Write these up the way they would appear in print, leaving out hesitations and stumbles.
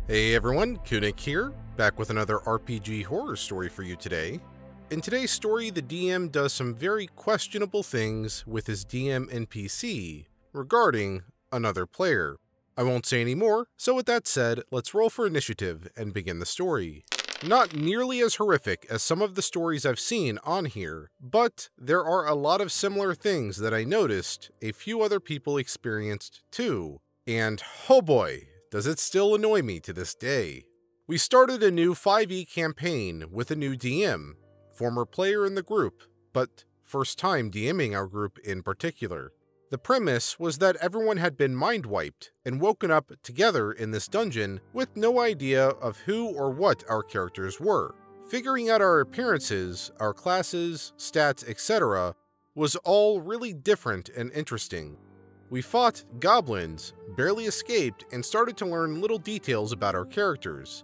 Hey everyone, Kunik here, back with another RPG horror story for you today. In today's story, the DM does some very questionable things with his DM NPC regarding another player. I won't say any more, so with that said, let's roll for initiative and begin the story. Not nearly as horrific as some of the stories I've seen on here, but there are a lot of similar things that I noticed a few other people experienced too, and oh boy, does it still annoy me to this day. We started a new 5e campaign with a new DM, former player in the group, but first time DMing our group in particular. The premise was that everyone had been mind-wiped and woken up together in this dungeon with no idea of who or what our characters were. Figuring out our appearances, our classes, stats, etc. was all really different and interesting. We fought goblins, barely escaped, and started to learn little details about our characters.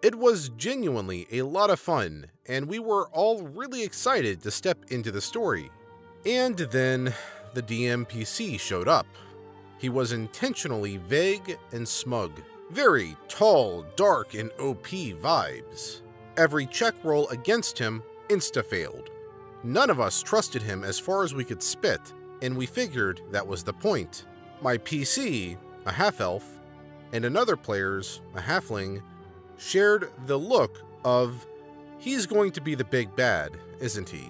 It was genuinely a lot of fun, and we were all really excited to step into the story. And then the DM PC showed up. He was intentionally vague and smug. Very tall, dark, and OP vibes. Every check roll against him insta-failed. None of us trusted him as far as we could spit, and we figured that was the point. My PC, a half-elf, and another player's, a halfling, shared the look of, he's going to be the big bad, isn't he?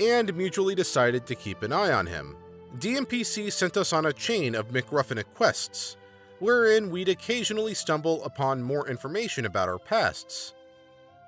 And mutually decided to keep an eye on him. DMPC sent us on a chain of McRuffinate quests, wherein we'd occasionally stumble upon more information about our pasts.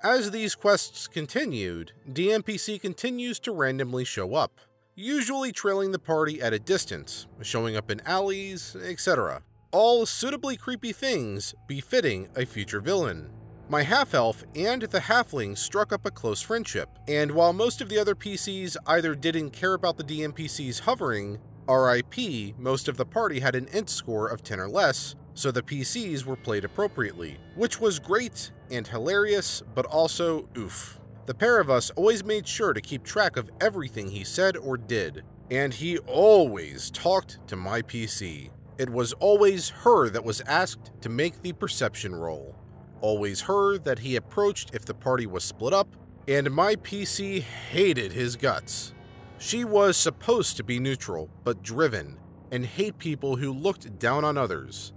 As these quests continued, DMPC continues to randomly show up, usually trailing the party at a distance, showing up in alleys, etc. All suitably creepy things befitting a future villain. My half-elf and the halfling struck up a close friendship, and while most of the other PCs either didn't care about the DMPCs hovering, RIP, most of the party had an int score of 10 or less, so the PCs were played appropriately, which was great and hilarious, but also oof. The pair of us always made sure to keep track of everything he said or did, and he always talked to my PC. It was always her that was asked to make the perception roll. Always her that he approached if the party was split up, and my PC hated his guts. She was supposed to be neutral, but driven, and hate people who looked down on others.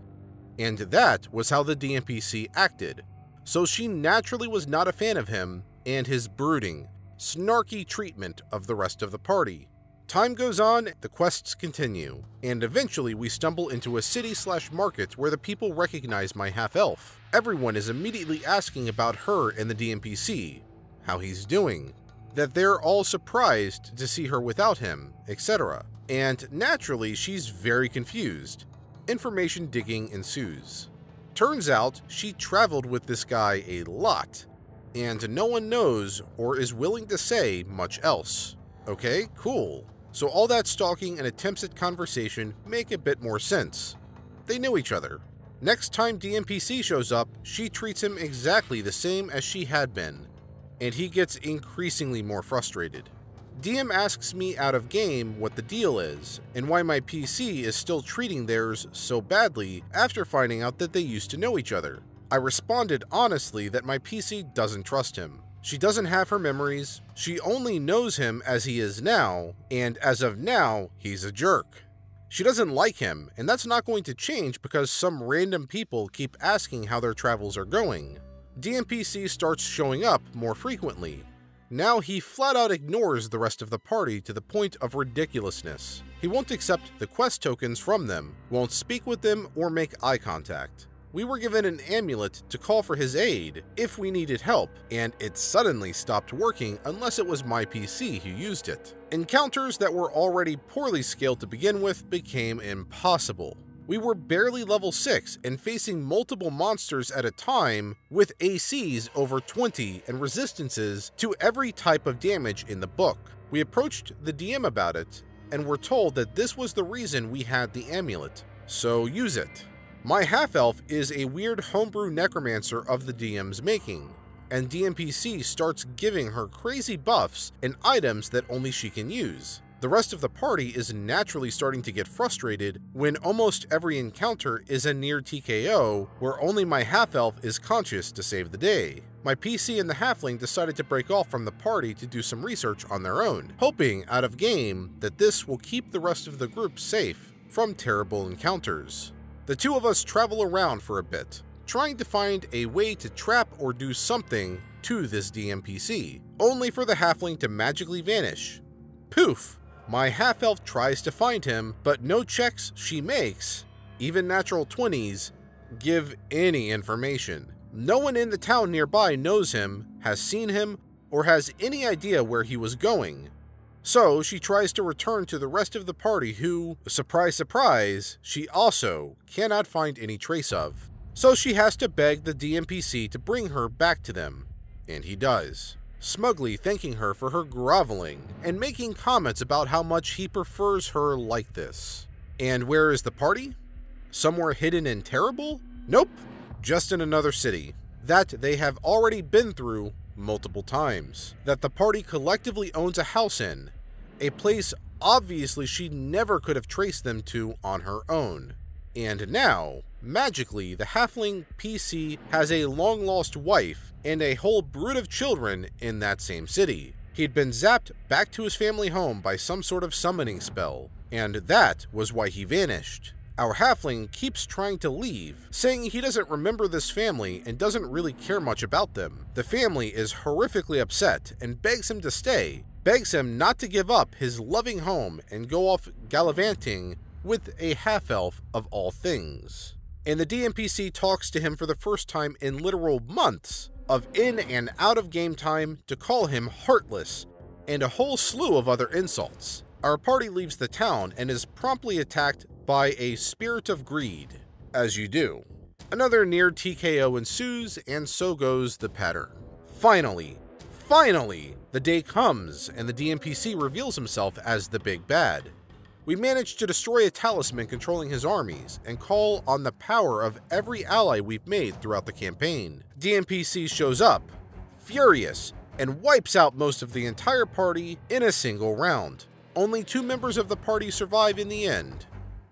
And that was how the DMPC acted, so she naturally was not a fan of him and his brooding, snarky treatment of the rest of the party. Time goes on, the quests continue, and eventually we stumble into a city/market where the people recognize my half-elf. Everyone is immediately asking about her and the DMPC, how he's doing, that they're all surprised to see her without him, etc. And naturally, she's very confused. Information digging ensues. Turns out, she traveled with this guy a lot, and no one knows or is willing to say much else. Okay, cool. So all that stalking and attempts at conversation make a bit more sense. They know each other. Next time DMPC shows up, she treats him exactly the same as she had been, and he gets increasingly more frustrated. DM asks me out of game what the deal is, and why my PC is still treating theirs so badly after finding out that they used to know each other. I responded honestly that my PC doesn't trust him. She doesn't have her memories, she only knows him as he is now, and as of now, he's a jerk. She doesn't like him, and that's not going to change because some random people keep asking how their travels are going. DMPC starts showing up more frequently. Now he flat out ignores the rest of the party to the point of ridiculousness. He won't accept the quest tokens from them, won't speak with them or make eye contact. We were given an amulet to call for his aid if we needed help, and it suddenly stopped working unless it was my PC who used it. Encounters that were already poorly scaled to begin with became impossible. We were barely level 6 and facing multiple monsters at a time with ACs over 20 and resistances to every type of damage in the book. We approached the DM about it and were told that this was the reason we had the amulet, so use it. My half-elf is a weird homebrew necromancer of the DM's making, and DMPC starts giving her crazy buffs and items that only she can use. The rest of the party is naturally starting to get frustrated when almost every encounter is a near TKO where only my half-elf is conscious to save the day. My PC and the halfling decided to break off from the party to do some research on their own, hoping out of game that this will keep the rest of the group safe from terrible encounters. The two of us travel around for a bit, trying to find a way to trap or do something to this DMPC, only for the halfling to magically vanish. Poof! My half-elf tries to find him, but no checks she makes, even natural 20s, give any information. No one in the town nearby knows him, has seen him, or has any idea where he was going. So she tries to return to the rest of the party who, surprise surprise, she also cannot find any trace of. So she has to beg the DMPC to bring her back to them, and he does, smugly thanking her for her groveling and making comments about how much he prefers her like this. And where is the party? Somewhere hidden and terrible? Nope, just in another city that they have already been through multiple times, that the party collectively owns a house in, a place obviously she never could have traced them to on her own. And now, magically, the halfling PC has a long-lost wife and a whole brood of children in that same city. He'd been zapped back to his family home by some sort of summoning spell, and that was why he vanished. Our halfling keeps trying to leave, saying he doesn't remember this family and doesn't really care much about them. The family is horrifically upset and begs him to stay, begs him not to give up his loving home and go off gallivanting with a half-elf of all things. And the DMPC talks to him for the first time in literal months of in and out of game time to call him heartless and a whole slew of other insults. Our party leaves the town and is promptly attacked by a spirit of greed, as you do. Another near TKO ensues, and so goes the pattern. Finally, the day comes and the DMPC reveals himself as the big bad. We manage to destroy a talisman controlling his armies and call on the power of every ally we've made throughout the campaign. DMPC shows up, furious, and wipes out most of the entire party in a single round. Only 2 members of the party survive in the end,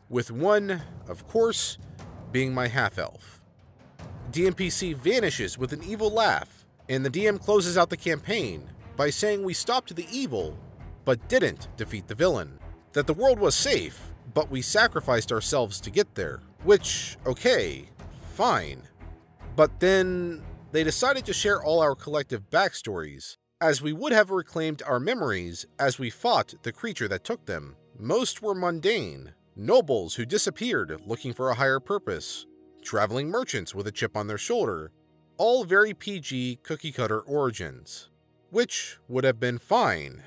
with one, of course, being my half-elf. DMPC vanishes with an evil laugh, and the DM closes out the campaign by saying we stopped the evil, but didn't defeat the villain. That the world was safe, but we sacrificed ourselves to get there. Which, okay, fine. But then they decided to share all our collective backstories, as we would have reclaimed our memories as we fought the creature that took them. Most were mundane, nobles who disappeared looking for a higher purpose, traveling merchants with a chip on their shoulder, all very PG cookie-cutter origins, which would have been fine.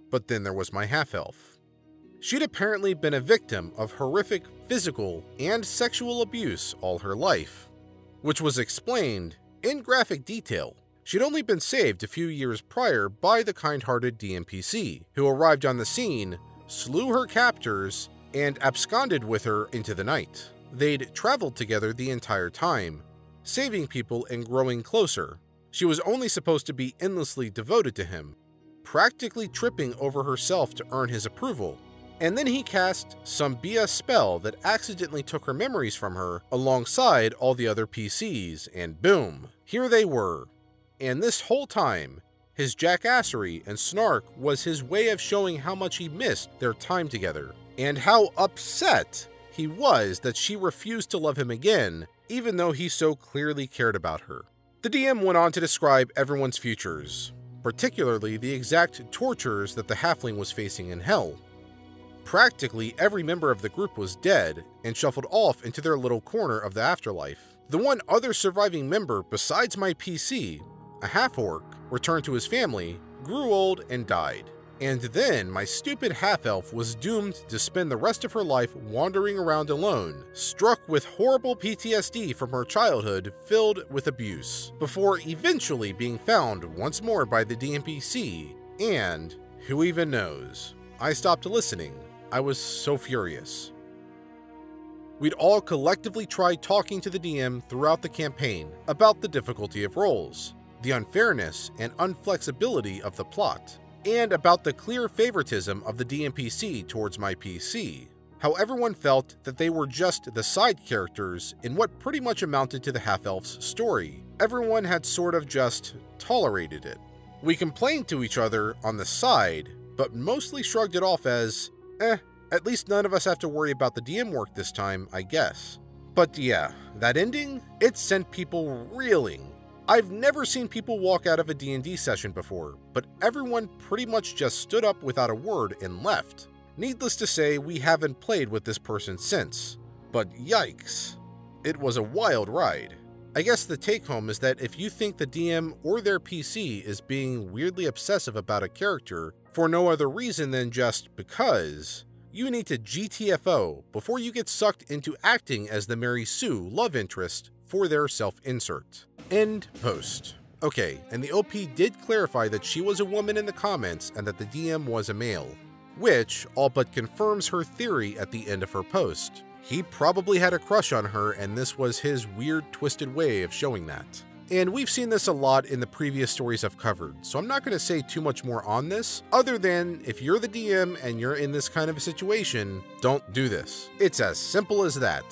But then there was my half-elf. She'd apparently been a victim of horrific physical and sexual abuse all her life, which was explained in graphic detail. She'd only been saved a few years prior by the kind-hearted DMPC, who arrived on the scene, slew her captors, and absconded with her into the night. They'd traveled together the entire time, saving people and growing closer. She was only supposed to be endlessly devoted to him, practically tripping over herself to earn his approval. And then he cast some BS spell that accidentally took her memories from her alongside all the other PCs, and boom, here they were. And this whole time, his jackassery and snark was his way of showing how much he missed their time together, and how upset he was that she refused to love him again, even though he so clearly cared about her. The DM went on to describe everyone's futures, particularly the exact tortures that the halfling was facing in hell. Practically every member of the group was dead and shuffled off into their little corner of the afterlife. The one other surviving member besides my PC, a half-orc, returned to his family, grew old, and died. And then my stupid half-elf was doomed to spend the rest of her life wandering around alone, struck with horrible PTSD from her childhood filled with abuse, before eventually being found once more by the DMPC, and who even knows? I stopped listening. I was so furious. We'd all collectively tried talking to the DM throughout the campaign about the difficulty of roles, the unfairness and unflexibility of the plot, and about the clear favoritism of the DMPC towards my PC. How everyone felt that they were just the side characters in what pretty much amounted to the half-elf's story. Everyone had sort of just tolerated it. We complained to each other on the side, but mostly shrugged it off as, at least none of us have to worry about the DM work this time, I guess. But yeah, that ending, it sent people reeling. I've never seen people walk out of a D&D session before, but everyone pretty much just stood up without a word and left. Needless to say, we haven't played with this person since, but yikes, it was a wild ride. I guess the take-home is that if you think the DM or their PC is being weirdly obsessive about a character for no other reason than just because, you need to GTFO before you get sucked into acting as the Mary Sue love interest for their self-insert. End post. Okay, and the OP did clarify that she was a woman in the comments and that the DM was a male, which all but confirms her theory at the end of her post. He probably had a crush on her, and this was his weird, twisted way of showing that. And we've seen this a lot in the previous stories I've covered, so I'm not going to say too much more on this, other than if you're the DM and you're in this kind of a situation, don't do this. It's as simple as that.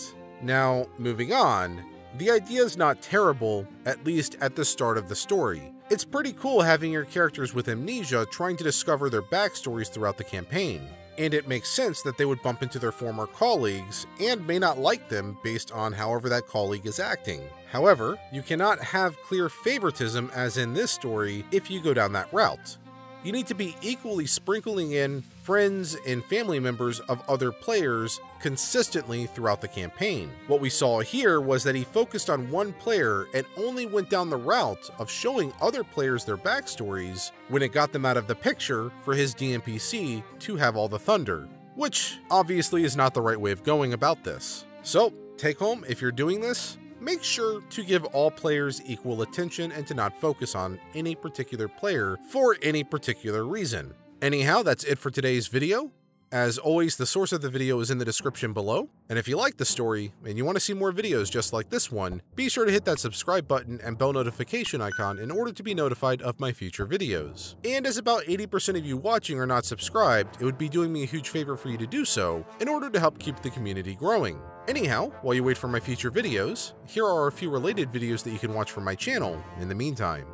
Now, moving on, the idea is not terrible, at least at the start of the story. It's pretty cool having your characters with amnesia trying to discover their backstories throughout the campaign, and it makes sense that they would bump into their former colleagues and may not like them based on however that colleague is acting. However, you cannot have clear favoritism as in this story if you go down that route. You need to be equally sprinkling in friends and family members of other players consistently throughout the campaign. What we saw here was that he focused on one player and only went down the route of showing other players their backstories when it got them out of the picture for his DMPC to have all the thunder, which obviously is not the right way of going about this. So, take home, if you're doing this, make sure to give all players equal attention and to not focus on any particular player for any particular reason. Anyhow, that's it for today's video. As always, the source of the video is in the description below, and if you like the story and you want to see more videos just like this one, be sure to hit that subscribe button and bell notification icon in order to be notified of my future videos. And as about 80% of you watching are not subscribed, it would be doing me a huge favor for you to do so in order to help keep the community growing. Anyhow, while you wait for my future videos, here are a few related videos that you can watch from my channel in the meantime.